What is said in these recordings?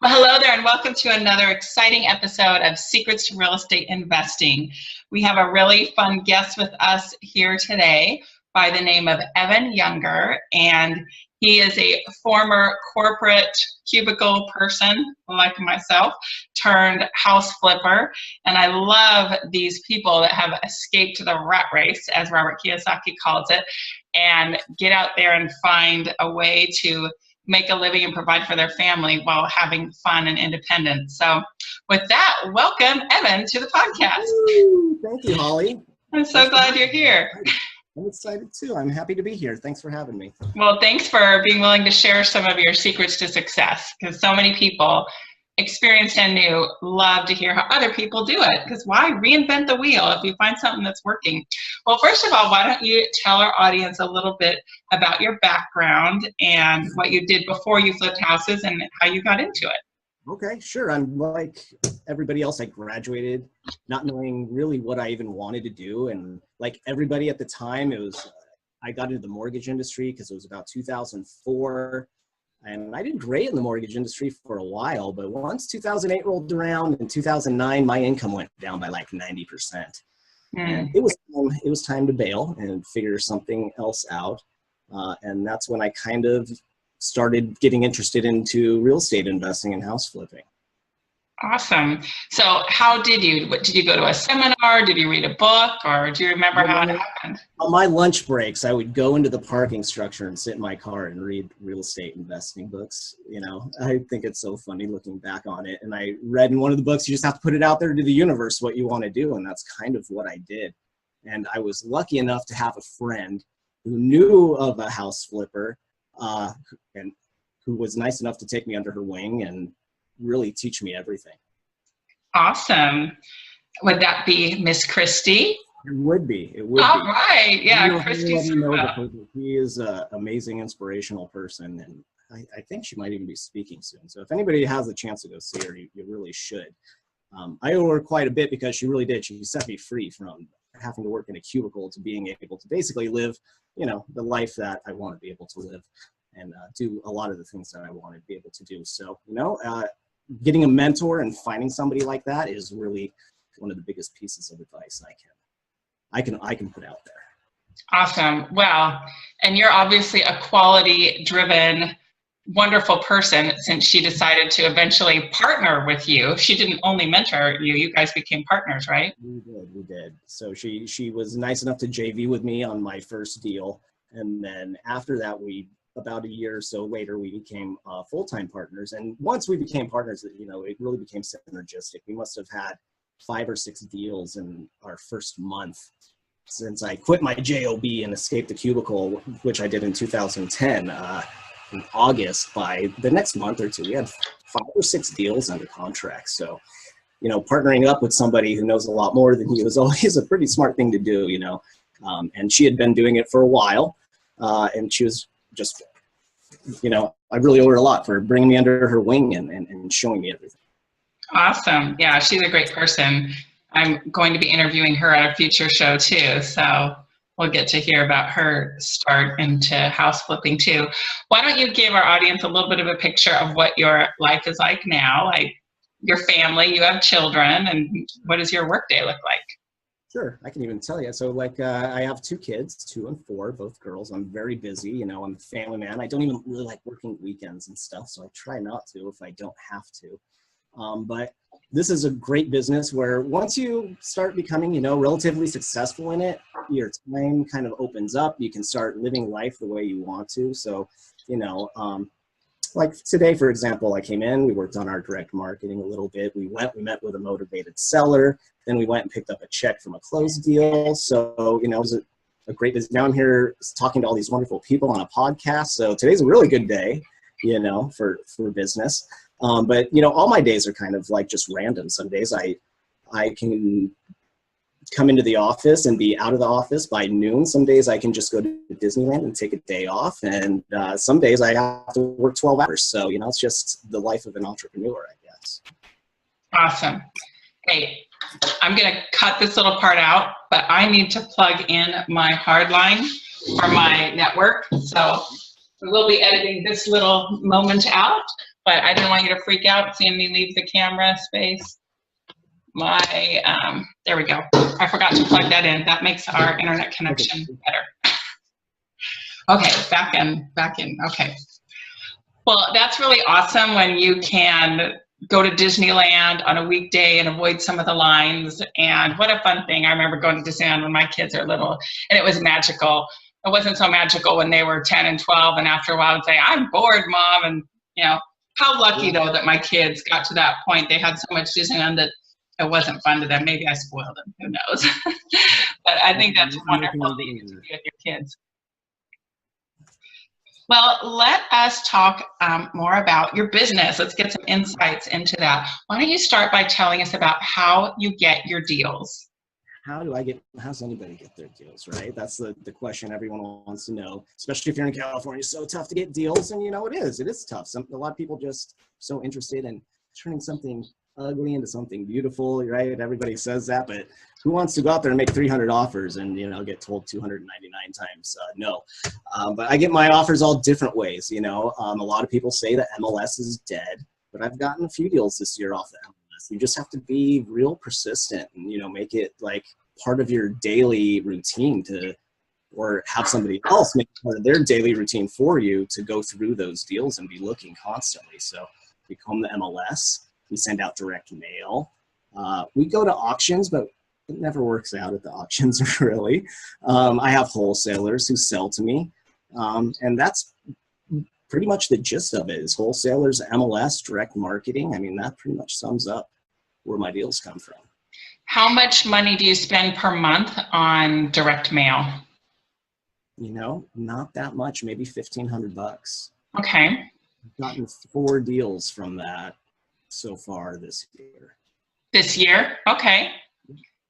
Well, hello there, and welcome to another exciting episode of Secrets to Real Estate Investing. We have a really fun guest with us here today by the name of Evan Younger, and he is a former corporate cubicle person like myself turned house flipper. And I love these people that have escaped the rat race, as Robert Kiyosaki calls it, and get out there and find a way to make a living and provide for their family while having fun and independence. So with that, welcome Evan to the podcast. Woo, thank you, Holly. I'm so glad you're here. I'm excited too. I'm happy to be here. Thanks for having me. Well, thanks for being willing to share some of your secrets to success, because so many people, experienced and new, love to hear how other people do it, because why reinvent the wheel if you find something that's working? Well, first of all, why don't you tell our audience a little bit about your background and what you did before you flipped houses and how you got into it? Okay, sure. I'm like everybody else. I graduated not knowing really what I even wanted to do. And like everybody at the time, I got into the mortgage industry because it was about 2004. And I did great in the mortgage industry for a while, but once 2008 rolled around in 2009, my income went down by like 90%. And it was time to bail and figure something else out. And that's when I kind of started getting interested into real estate investing and house flipping. Awesome. So how did you go to a seminar? Did you read a book, or do you remember how it happened? On my lunch breaks, I would go into the parking structure and sit in my car and read real estate investing books. You know, I think it's so funny looking back on it. And I read in one of the books, you just have to put it out there to the universe what you want to do. And that's kind of what I did. And I was lucky enough to have a friend who knew of a house flipper and who was nice enough to take me under her wing and really teach me everything. Awesome. Would that be Miss Christie? It would be. It would All be. Right. Yeah, Christie. He is an amazing, inspirational person, and I think she might even be speaking soon. So if anybody has a chance to go see her, you really should. I owe her quite a bit because she really did. She set me free from having to work in a cubicle to being able to basically live, you know, the life that I want to be able to live and do a lot of the things that I want to be able to do. So, you know, getting a mentor and finding somebody like that is really one of the biggest pieces of advice I can put out there. Awesome. Well, and you're obviously a quality-driven, wonderful person, since she decided to eventually partner with you. She didn't only mentor you, you guys became partners, right? We did. So she was nice enough to JV with me on my first deal. And then after that, about a year or so later, we became full-time partners. And once we became partners, you know, it really became synergistic. We must have had 5 or 6 deals in our first month since I quit my JOB and escaped the cubicle, which I did in 2010. In August, by the next month or two, we had 5 or 6 deals under contract. So, you know, partnering up with somebody who knows a lot more than you is always a pretty smart thing to do, you know. And she had been doing it for a while, and she was just, you know, I really owe her a lot for bringing me under her wing and showing me everything. Awesome. Yeah, she's a great person. I'm going to be interviewing her at a future show too, so we'll get to hear about her start into house flipping too. Why don't you give our audience a little bit of a picture of what your life is like now, like your family, you have children, and what does your workday look like? Sure, I can even tell you. So like I have 2 kids, 2 and 4, both girls. I'm very busy, you know, I'm a family man. I don't even really like working weekends and stuff, so I try not to if I don't have to. But this is a great business where once you start becoming, you know, relatively successful in it, your time kind of opens up. You can start living life the way you want to. So, you know, like today, for example, I came in, we worked on our direct marketing a little bit. We met with a motivated seller. Then we went and picked up a check from a closed deal. So, you know, it was a great business. Now I'm here talking to all these wonderful people on a podcast. So today's a really good day, you know, for business. But, you know, all my days are kind of like just random. Some days I can come into the office and be out of the office by noon. Some days I can just go to Disneyland and take a day off. And some days I have to work 12 hours. So, you know, it's just the life of an entrepreneur, I guess. Awesome. Hey, I'm going to cut this little part out, but I need to plug in my hard line for my network. So we'll be editing this little moment out. but I didn't want you to freak out seeing me leave the camera space. There we go. I forgot to plug that in. That makes our internet connection better. Okay, back in. Okay. Well, that's really awesome when you can go to Disneyland on a weekday and avoid some of the lines. And what a fun thing. I remember going to Disneyland when my kids are little, and it was magical. It wasn't so magical when they were 10 and 12, and after a while I'd say, I'm bored, Mom. And, you know, how lucky, though, that my kids got to that point. They had so much Disneyland that it wasn't fun to them. Maybe I spoiled them. Who knows? But I think that's wonderful that you get to be with your kids. Well, let us talk more about your business. Let's get some insights into that. Why don't you start by telling us about how you get your deals? How does anybody get their deals, right? That's the question everyone wants to know, especially if you're in California. It's so tough to get deals, and you know it is tough. A lot of people just so interested in turning something ugly into something beautiful, right? Everybody says that, but who wants to go out there and make 300 offers and, you know, get told 299 times no? But I get my offers all different ways, you know. A lot of people say that MLS is dead, but I've gotten a few deals this year off the MLS. You just have to be real persistent and, you know, make it like part of your daily routine or have somebody else make part of their daily routine for you to go through those deals and be looking constantly. So we comb the MLS. We send out direct mail. We go to auctions, but it never works out at the auctions, really. I have wholesalers who sell to me, and that's pretty much the gist of it is wholesalers, MLS, direct marketing. I mean, that pretty much sums up where my deals come from. How much money do you spend per month on direct mail? You know, not that much, maybe $1,500. Okay. I've gotten 4 deals from that so far this year. This year? Okay.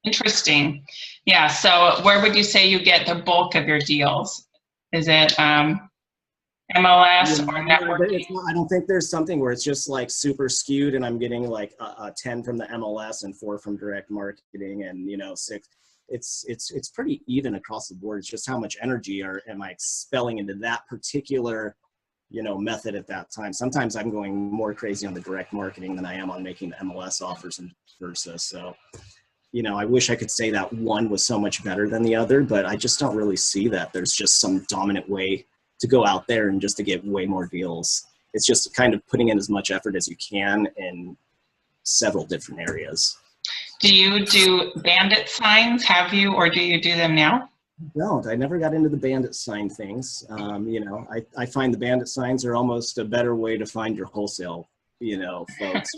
Interesting. Yeah. So where would you say you get the bulk of your deals? Is it MLS or networking? I don't think there's something where it's just like super skewed and I'm getting like 10 from the MLS and 4 from direct marketing and, you know, 6. It's pretty even across the board. It's just how much energy am I expelling into that particular, you know, method at that time. Sometimes I'm going more crazy on the direct marketing than I am on making the MLS offers and versa. So, you know, I wish I could say that one was so much better than the other, but I just don't really see that. There's just some dominant way to go out there and just to get way more deals. It's just kind of putting in as much effort as you can in several different areas. Do you do bandit signs? Have you, or do you do them now? Don't. I never got into the bandit sign things. You know, I find the bandit signs are almost a better way to find your wholesale, you know, folks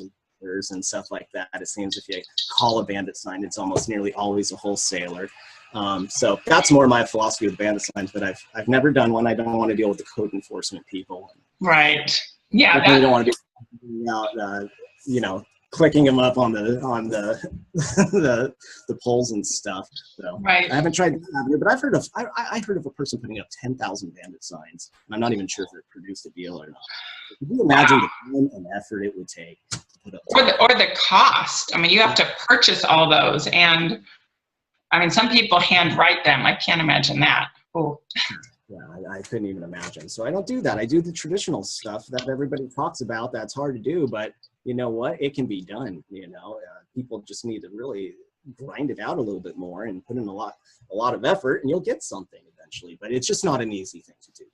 and stuff like that. It seems if you call a bandit sign, it's almost nearly always a wholesaler. So that's more my philosophy with bandit signs, but I've never done one. I don't want to deal with the code enforcement people. Right. Yeah. I don't want to be out, you know, clicking them up on the the polls and stuff. So right. I haven't tried that, but I've heard of I heard of a person putting up 10,000 bandit signs. And I'm not even sure if it produced a deal or not. Could you imagine the time and effort it would take to put up? Or the cost. I mean, you have to purchase all those, and I mean, some people handwrite them. I can't imagine that. Oh. Yeah, I couldn't even imagine. So I don't do that. I do the traditional stuff that everybody talks about. That's hard to do, but you know what? It can be done. You know, people just need to really grind it out a little bit more and put in a lot of effort, and you'll get something eventually. But it's just not an easy thing to do.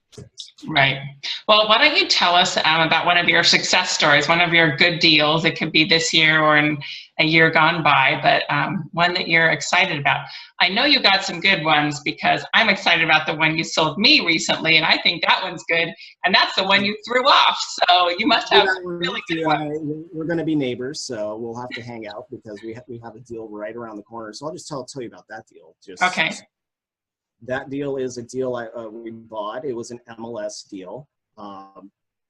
Right. Well, why don't you tell us about one of your success stories, one of your good deals? It could be this year or in a year gone by, but one that you're excited about. I know you got some good ones because I'm excited about the one you sold me recently, and I think that one's good. And that's the one you threw off. So you must have really good ones. We're going to be neighbors, so we'll have to hang out because we have a deal right around the corner. So I'll just tell you about that deal. Okay. That deal is a deal we bought. It was an MLS deal.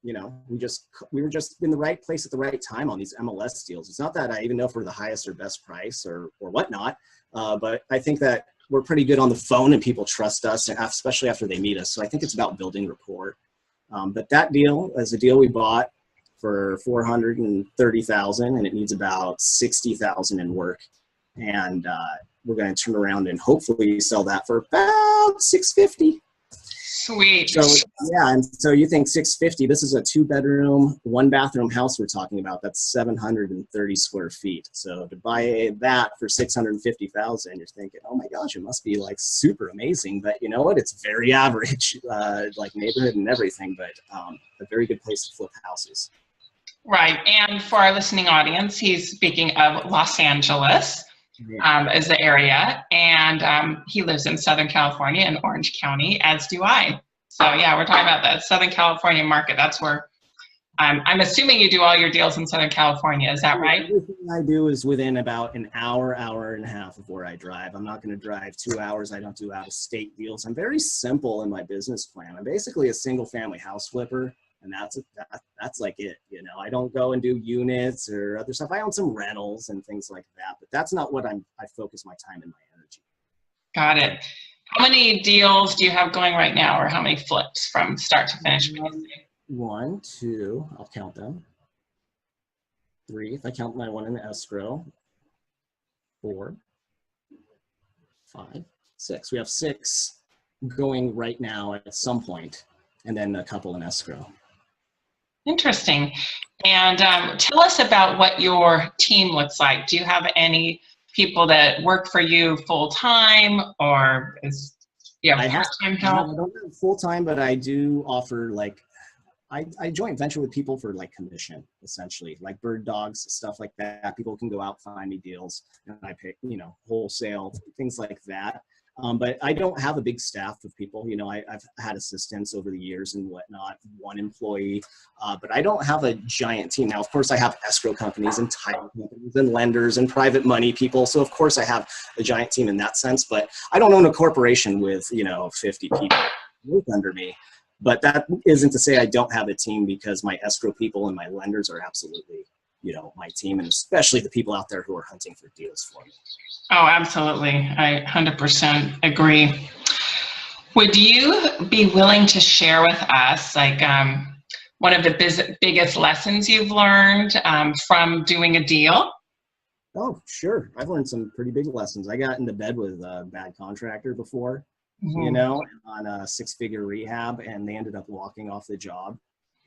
You know, we were just in the right place at the right time on these MLS deals. It's not that I even know if we're the highest or best price or whatnot, but I think that we're pretty good on the phone and people trust us, and especially after they meet us. So I think it's about building rapport. But that deal is a deal we bought for $430,000, and it needs about $60,000 in work. And we're going to turn around and hopefully sell that for about $650,000. Sweet. So yeah, and so you think 650, this is a 2-bedroom, 1-bathroom house we're talking about. That's 730 square feet. So to buy that for 650,000, you're thinking, oh my gosh, it must be like super amazing. But you know what? It's very average, like neighborhood and everything, but a very good place to flip houses. Right. And for our listening audience, he's speaking of Los Angeles. Is the area, and he lives in Southern California in Orange County, as do I. So yeah, we're talking about the Southern California market. That's where I'm assuming you do all your deals in Southern California. Is that right? Everything I do is within about an hour, hour and a half of where I drive. I'm not going to drive 2 hours. I don't do out-of-state deals. I'm very simple in my business plan. I'm basically a single-family house flipper. And that's like it, you know. I don't go and do units or other stuff. I own some rentals and things like that, but that's not what I focus my time and my energy. Got it. How many deals do you have going right now, or how many flips from start to finish? 1, 2, I'll count them. 3, if I count my one in the escrow. 4, 5, 6. We have 6 going right now at some point, and then a couple in escrow. Interesting. And tell us about what your team looks like. Do you have any people that work for you full-time, or is you have part-time help? I don't have full-time, but I do offer, like, I joint venture with people for like commission, essentially, like bird dogs, stuff like that. People can go out, find me deals, and I pay, you know, wholesale, things like that. But I don't have a big staff of people. You know, I've had assistants over the years and whatnot, 1 employee, but I don't have a giant team. Now, of course, I have escrow companies and title companies and lenders and private money people. So, of course, I have a giant team in that sense. But I don't own a corporation with, you know, 50 people work under me. But that isn't to say I don't have a team, because my escrow people and my lenders are absolutely, you know, my team, and especially the people out there who are hunting for deals for me. Oh, absolutely. I 100% agree. Would you be willing to share with us, like, one of the biggest lessons you've learned from doing a deal? Oh, sure. I've learned some pretty big lessons. I got into bed with a bad contractor before, you know, on a 6-figure rehab, and they ended up walking off the job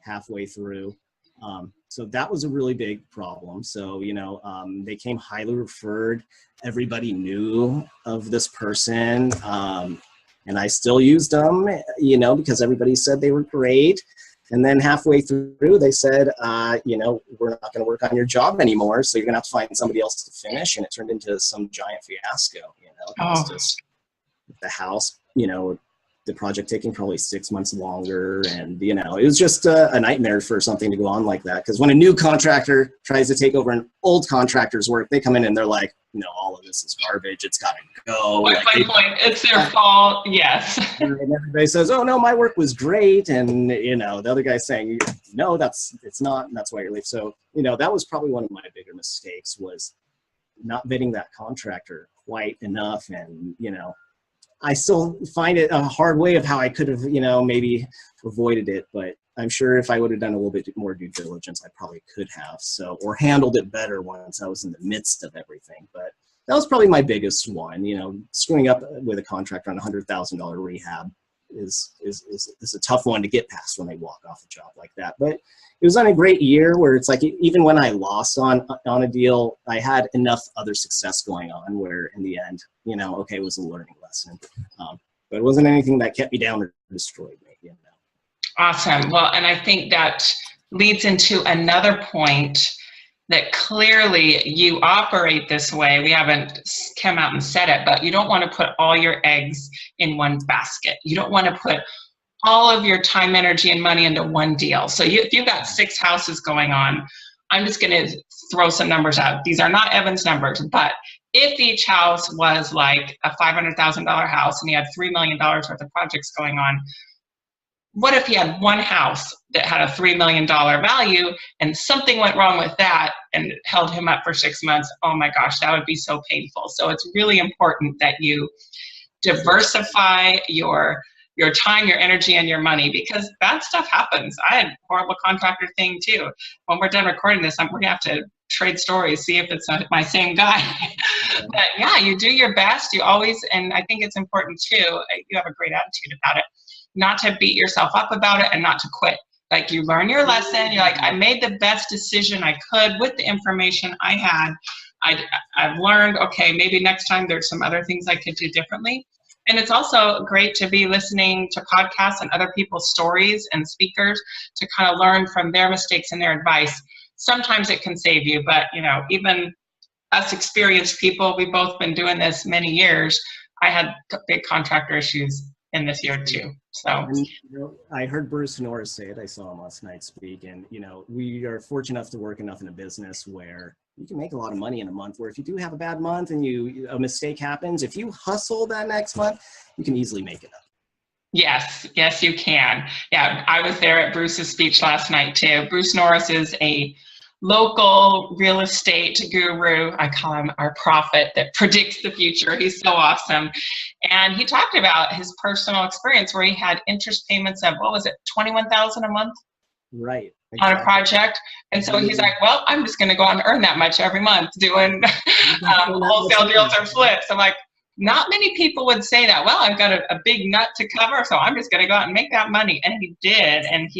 halfway through. So that was a really big problem. So, you know, they came highly referred. Everybody knew of this person. And I still used them, you know, because everybody said they were great. And then halfway through, they said, you know, we're not going to work on your job anymore, so you're going to have to find somebody else to finish. And it turned into some giant fiasco, you know. It was just the house, you know, the project taking probably 6 months longer. And, you know, it was just a nightmare for something to go on like that. Because when a new contractor tries to take over an old contractor's work, they come in and they're like, no, all of this is garbage. It's got to go. Point. It's their fault. Yes. And everybody says, oh, no, my work was great. And, you know, the other guy's saying, no, it's not. And that's why you're leaving. So, you know, that was probably one of my bigger mistakes, was not vetting that contractor quite enough. And, you know, I still find it a hard way of how I could have, you know, maybe avoided it, but I'm sure if I would have done a little bit more due diligence, I probably could have, or handled it better once I was in the midst of everything. But that was probably my biggest one, you know. Screwing up with a contractor on $100,000 rehab is a tough one to get past when they walk off a job like that. But it was on a great year where it's like, even when I lost on a deal, I had enough other success going on where in the end, you know, okay, it was a learning lesson. But it wasn't anything that kept me down or destroyed me, you know. Awesome. Well, and I think that leads into another point, that clearly you operate this way. We haven't come out and said it, but you don't want to put all your eggs in one basket. You don't want to put all of your time, energy, and money into one deal. So if you've got 6 houses going on, I'm just going to throw some numbers out. These are not Evan's numbers, but if each house was like a $500,000 house and he had $3 million worth of projects going on, what if he had one house that had a $3 million value and something went wrong with that and held him up for 6 months? Oh my gosh, that would be so painful. So it's really important that you diversify your time, your energy, and your money, because bad stuff happens. I had a horrible contractor thing too. When we're done recording this, we're gonna have to trade stories, see if it's my same guy. But yeah, you do your best. You always, and I think it's important too, you have a great attitude about it. not to beat yourself up about it and not to quit. Like, you learn your lesson. You're like, I made the best decision I could with the information I had. I've learned, okay, maybe next time there's some other things I could do differently. And it's also great to be listening to podcasts and other people's stories and speakers to kind of learn from their mistakes and their advice. Sometimes it can save you, but you know, even us experienced people, we've both been doing this many years. I had big contractor issues in this year too. So, and, you know, I heard Bruce Norris say it. I saw him last night speak, and you know, we are fortunate enough to work enough in a business where you can make a lot of money in a month. Where if you do have a bad month and a mistake happens, if you hustle that next month, you can easily make it up. Yes, yes, you can. Yeah, I was there at Bruce's speech last night too. Bruce Norris is a local real estate guru. I call him our prophet that predicts the future. He's so awesome. And he talked about his personal experience where he had interest payments of, what was it, $21,000 a month? Right. Exactly. On a project. And so he's like, well, I'm just going to go out and earn that much every month doing wholesale deals or flips. I'm like, not many people would say that. Well, I've got a big nut to cover, so I'm just going to go out and make that money. And he did. And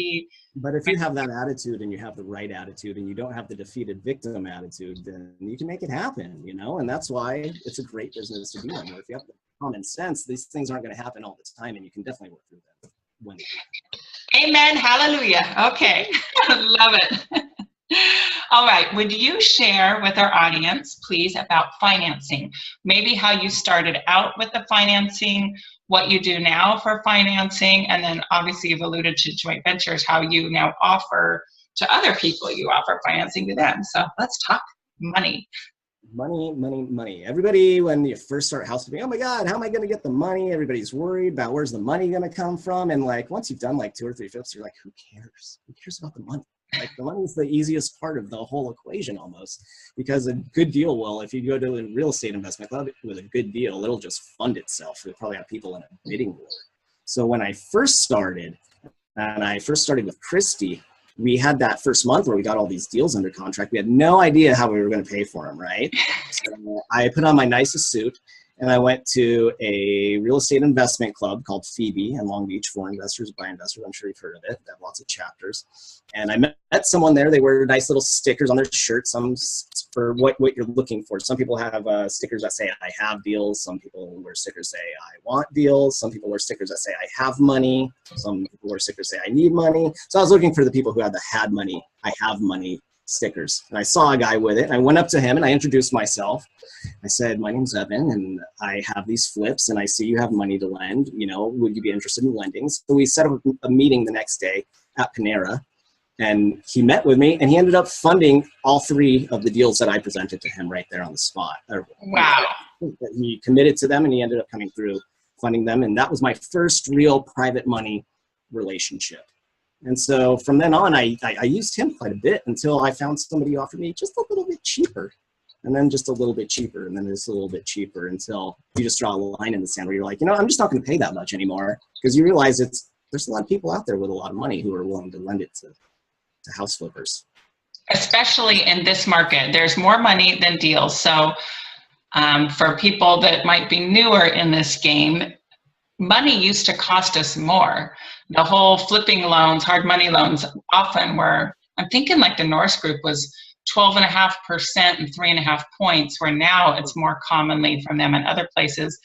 But if you have that attitude and you have the right attitude and you don't have the defeated victim attitude, then you can make it happen, you know? And that's why it's a great business to be in. If you have the common sense, these things aren't going to happen all the time, and you can definitely work through them when they happen. Amen. Hallelujah. Okay. Love it. All right. Would you share with our audience, please, about financing? Maybe how you started out with the financing, what you do now for financing, and then obviously you've alluded to joint ventures, how you now offer to other people, you offer financing to them. So let's talk money. Money, money, money. Everybody, when you first start house flipping, oh my God, how am I going to get the money? Everybody's worried about where's the money going to come from. And like, once you've done like 2 or 3 flips, you're like, who cares? Who cares about the money? Like, the money is the easiest part of the whole equation almost, because a good deal will, if you go to a real estate investment club with a good deal, it'll just fund itself. You'll probably have people in a bidding war. So when I first started, and I first started with Christy, we had that first month where we got all these deals under contract. We had no idea how we were going to pay for them, right? So I put on my nicest suit and I went to a real estate investment club called Phoebe in Long Beach for investors, by investors. I'm sure you've heard of it. They have lots of chapters. And I met someone there. They wear nice little stickers on their shirts, some for what you're looking for. Some people have stickers that say, I have deals. Some people wear stickers that say, I want deals. Some people wear stickers that say, I have money. Some people wear stickers that say, I need money. So I was looking for the people who had the had money, I have money stickers. And I saw a guy with it. And I went up to him and I introduced myself. I said, my name's Evan and I have these flips and I see you have money to lend. You know, would you be interested in lending? So we set up a meeting the next day at Panera. And he met with me and he ended up funding all 3 of the deals that I presented to him right there on the spot. Wow. He committed to them and he ended up coming through funding them. And that was my first real private money relationship. And so from then on, I used him quite a bit until I found somebody who offered me just a little bit cheaper, and then just a little bit cheaper, and then just a little bit cheaper, until you just draw a line in the sand where you're like, you know, I'm just not going to pay that much anymore, because you realize there's a lot of people out there with a lot of money who are willing to lend it to house flippers. Especially in this market, there's more money than deals. So for people that might be newer in this game, money used to cost us more. The whole flipping loans, hard money loans, often were, I'm thinking like the Norris group was 12.5% and 3.5 points, where now it's more commonly from them and other places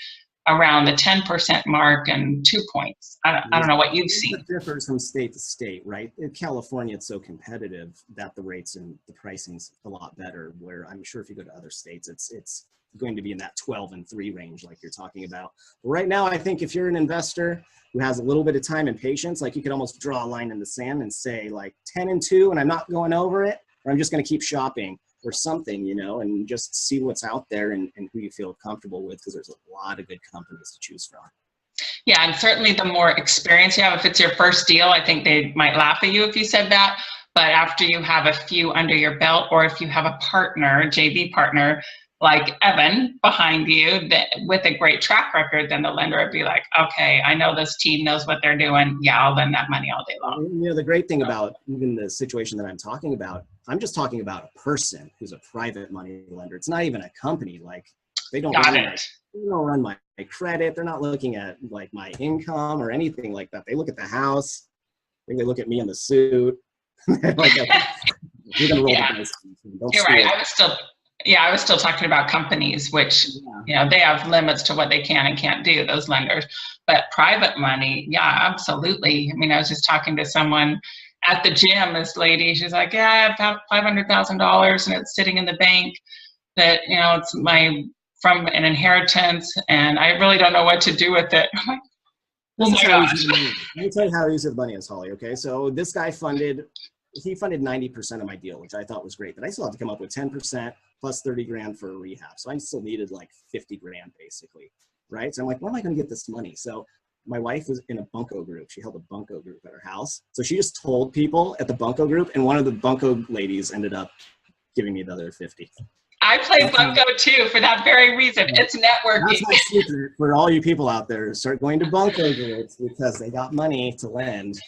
around the 10% mark and 2 points. I don't know what you've seen. It differs from state to state, right? In California, it's so competitive that the rates and the pricing's a lot better, where I'm sure if you go to other states, it's going to be in that 12 and 3 range like you're talking about. But right now, I think if you're an investor who has a little bit of time and patience, like you could almost draw a line in the sand and say like 10 and 2 and I'm not going over it, or I'm just going to keep shopping or something, you know, and just see what's out there and who you feel comfortable with, because there's a lot of good companies to choose from. Yeah, and certainly the more experience you have, if it's your first deal, I think they might laugh at you if you said that. But after you have a few under your belt, or if you have a partner, JV partner, like Evan behind you that with a great track record, then the lender would be like, okay, I know this team knows what they're doing. Yeah, I'll lend that money all day long. You know, the great thing about even the situation that I'm talking about, I'm just talking about a person who's a private money lender. It's not even a company. Like They don't Got run it. they don't run my credit. They're not looking at like my income or anything like that. They look at the house. I think they look at me in the suit. Like, okay, we're gonna roll Yeah, the dice. Don't you're screw right. it. I was still talking about companies, which, Yeah. you know, they have limits to what they can and can't do, those lenders. But private money, yeah, absolutely. I mean, I was just talking to someone at the gym, this lady, she's like, yeah, I have $500,000 and it's sitting in the bank that, you know, it's from an inheritance and I really don't know what to do with it. I'm like, oh This is my how easy the gosh. money is. Let me tell you how easy the money is, Holly. Okay, so this guy funded 90% of my deal, which I thought was great. But I still had to come up with 10% plus 30 grand for a rehab. So I still needed like 50 grand basically, right? So I'm like, where am I going to get this money? So my wife was in a bunco group. She held a bunco group at her house. So she just told people at the bunco group, and one of the bunco ladies ended up giving me the other 50. I play bunco too for that very reason. It's That's networking. my secret for all you people out there. Start going to bunco groups because they got money to lend.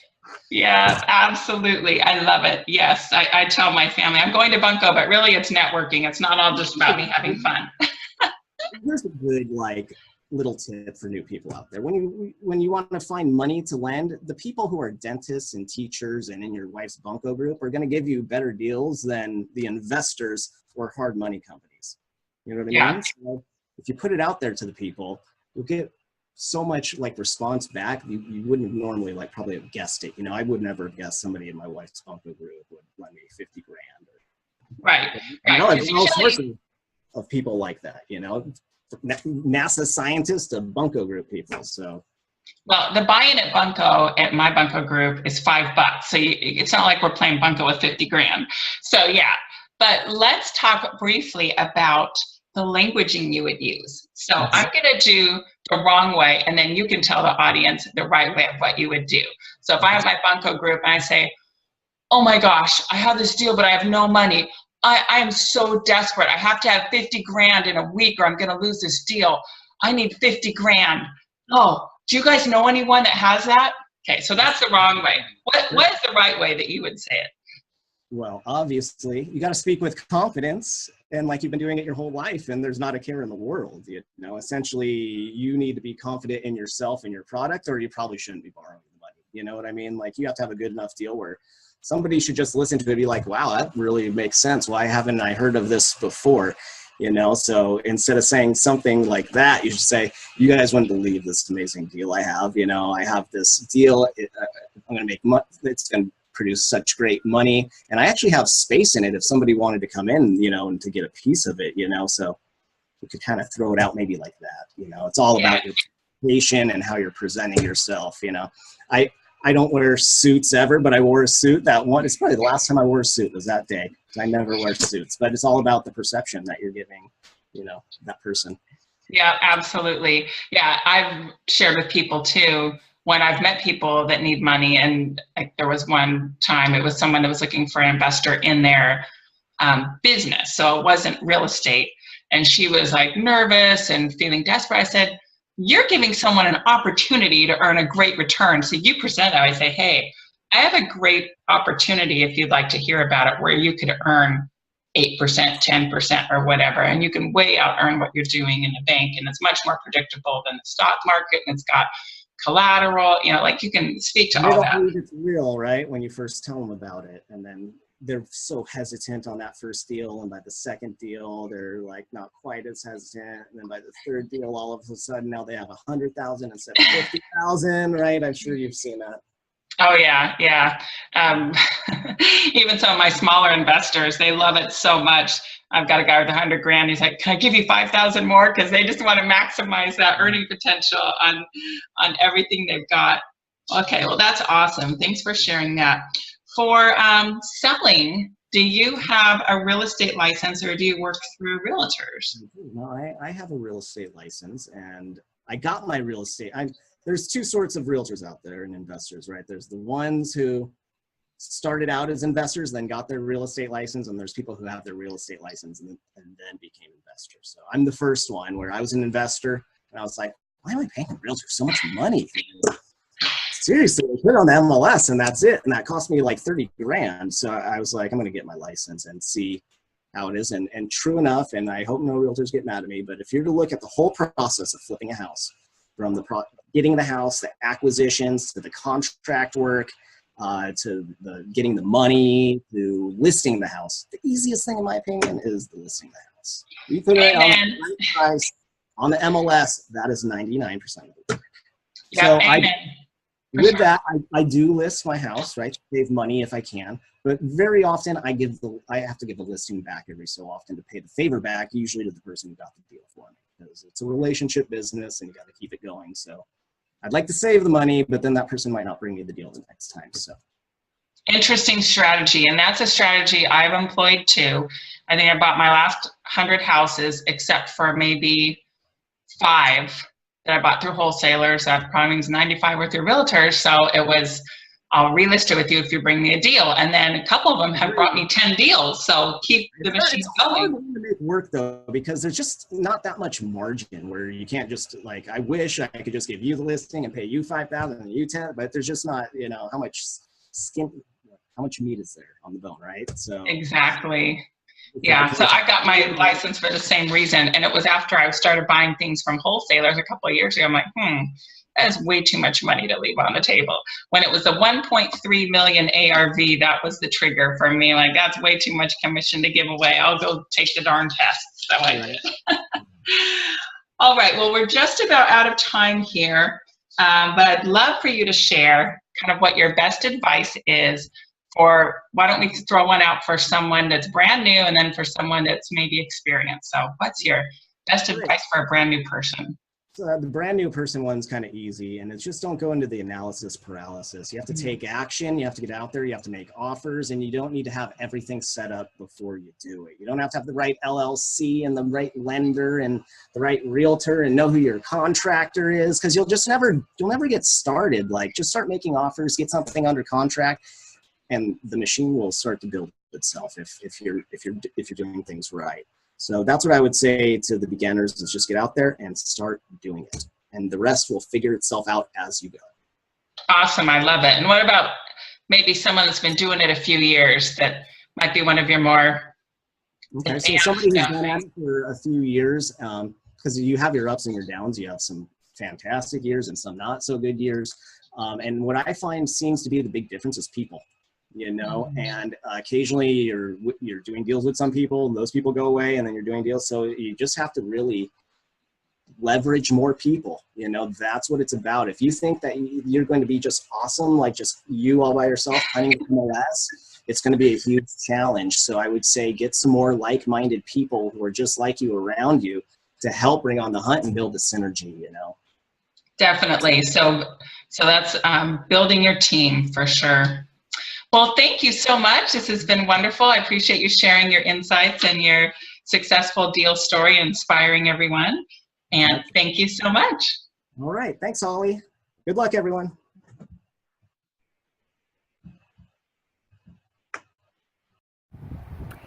Yeah, absolutely. I love it. Yes, I tell my family I'm going to bunco, but really it's networking. It's not all just about me having fun. Here's a good like little tip for new people out there. When you want to find money to lend, the people who are dentists and teachers and in your wife's bunco group are going to give you better deals than the investors or hard money companies. You know what I Yeah. mean? So if you put it out there to the people, you'll get so much like response back. You wouldn't normally like probably have guessed it. You know, I would never have guessed somebody in my wife's bunco group would lend me 50 grand. Right. You know, Right. I've all sorts of people like that, you know, NASA scientists to bunco group people. So, Well, the buy-in at bunco at my bunco group is $5. So it's not like we're playing bunco with 50 grand. So yeah, but let's talk briefly about the languaging you would use. So I'm going to do the wrong way, and then you can tell the audience the right way of what you would do. So if I have my bunco group and I say, oh my gosh, I have this deal, but I have no money. I am so desperate. I have to have 50 grand in a week or I'm going to lose this deal. I need 50 grand. Oh, do you guys know anyone that has that? Okay, so that's the wrong way. What is the right way that you would say it? well, obviously, you got to speak with confidence and like you've been doing it your whole life, and there's not a care in the world. You know, essentially, you need to be confident in yourself and your product, or you probably shouldn't be borrowing the money. You know what I mean? Like, you have to have a good enough deal where somebody should just listen to it and be like, wow, that really makes sense. Why haven't I heard of this before? You know, so instead of saying something like that, you should say, you guys wouldn't believe this amazing deal I have. You know, I have this deal. I'm going to make money. It's going to produce such great money. And I actually have space in it if somebody wanted to come in, you know, and to get a piece of it, you know, so you could kind of throw it out maybe like that. You know, it's all about your presentation and how you're presenting yourself. You know, I don't wear suits ever, but I wore a suit that one. It's probably the last time I wore a suit was that day. I never wear suits, but it's all about the perception that you're giving, you know, that person. Yeah, absolutely. Yeah, I've shared with people too, when I've met people that need money, and like, there was one time it was someone that was looking for an investor in their business. So it wasn't real estate. And she was like nervous and feeling desperate. I said, you're giving someone an opportunity to earn a great return. So you present that. I say, hey, I have a great opportunity if you'd like to hear about it, where you could earn 8%, 10% or whatever, and you can way out earn what you're doing in the bank, and it's much more predictable than the stock market, and it's got collateral, you know, like you can speak to all that. They don't believe it's real, right, when you first tell them about it, and then they're so hesitant on that first deal, and by the second deal they're like not quite as hesitant, and then by the third deal all of a sudden now they have 100,000 instead of 50,000, right? I'm sure you've seen that. Oh yeah, yeah. Even some of my smaller investors, they love it so much. I've got a guy with 100 grand. He's like, "Can I give you 5,000 more?" Because they just want to maximize that earning potential on everything they've got. Okay, well that's awesome. Thanks for sharing that. For selling, do you have a real estate license, or do you work through realtors? No, I have a real estate license, and I got my real estate. There's two sorts of realtors out there and investors, right? There's the ones who started out as investors, then got their real estate license, and there's people who have their real estate license and then became investors. So I'm the first one, where I was an investor, and I was like, why am I paying realtors so much money? Seriously, I put on the MLS and that's it. And that cost me like 30 grand. So I was like, I'm going to get my license and see how it is. And true enough, and I hope no realtors get mad at me, but if you're to look at the whole process of flipping a house, from the getting the house, the acquisitions, to the contract work, to the getting the money, to listing the house, the easiest thing in my opinion is the listing the house. You put it on the right price on the MLS, that is 99% of the work. Yeah, so amen. With that, I do list my house, right? Save money if I can, but very often I have to give the listing back every so often to pay the favor back, usually to the person who got the deal for me, because it's a relationship business and you got to keep it going. So I'd like to save the money, but then that person might not bring me the deal the next time. So interesting strategy, and that's a strategy I've employed too. I think I bought my last 100 houses, except for maybe 5 that I bought through wholesalers. That probably means 95 were through realtors. So it was, I'll relist it with you if you bring me a deal. And then a couple of them have brought me 10 deals. So keep the machine going. It's hard to make work though, because there's just not that much margin where you can't just like, I wish I could just give you the listing and pay you 5,000 and you 10, but there's just not, you know, how much meat is there on the bone, right? So exactly. Yeah, so I got my license for the same reason, and it was after I started buying things from wholesalers a couple of years ago. I'm like, that's way too much money to leave on the table. When it was a 1.3 million ARV, that was the trigger for me. Like, that's way too much commission to give away. I'll go take the darn test. So I did. All right, well, we're just about out of time here, but I'd love for you to share kind of what your best advice is. Or why don't we throw one out for someone that's brand new and then for someone that's maybe experienced. So what's your best advice for a brand new person? So the brand new person one's kind of easy, and it's just don't go into the analysis paralysis. You have to take action, you have to get out there, you have to make offers, and you don't need to have everything set up before you do it. You don't have to have the right LLC and the right lender and the right realtor and know who your contractor is, because you'll never get started. Like, just start making offers, get something under contract, and the machine will start to build itself if you're doing things right. So that's what I would say to the beginners, is just get out there and start doing it, and the rest will figure itself out as you go. Awesome, I love it. And what about maybe someone that's been doing it a few years that might be one of your more okay? So somebody who's been at it for a few years, because you have your ups and your downs. You have some fantastic years and some not so good years. And what I find seems to be the big difference is people. You know, and occasionally you're doing deals with some people, and those people go away, and then you're doing deals. So you just have to really leverage more people. You know, that's what it's about. If you think that you're going to be just awesome, like just you all by yourself hunting MLS, it's going to be a huge challenge. So I would say get some more like-minded people who are just like you around you to help bring on the hunt and build the synergy, you know. Definitely. So that's building your team for sure. Well, thank you so much. This has been wonderful. I appreciate you sharing your insights and your successful deal story, inspiring everyone. And thank you so much. All right. Thanks, Holly. Good luck, everyone.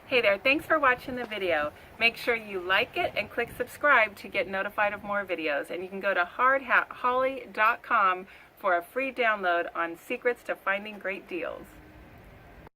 Hey there, thanks for watching the video. Make sure you like it and click subscribe to get notified of more videos. And you can go to hardhatholly.com for a free download on secrets to finding great deals.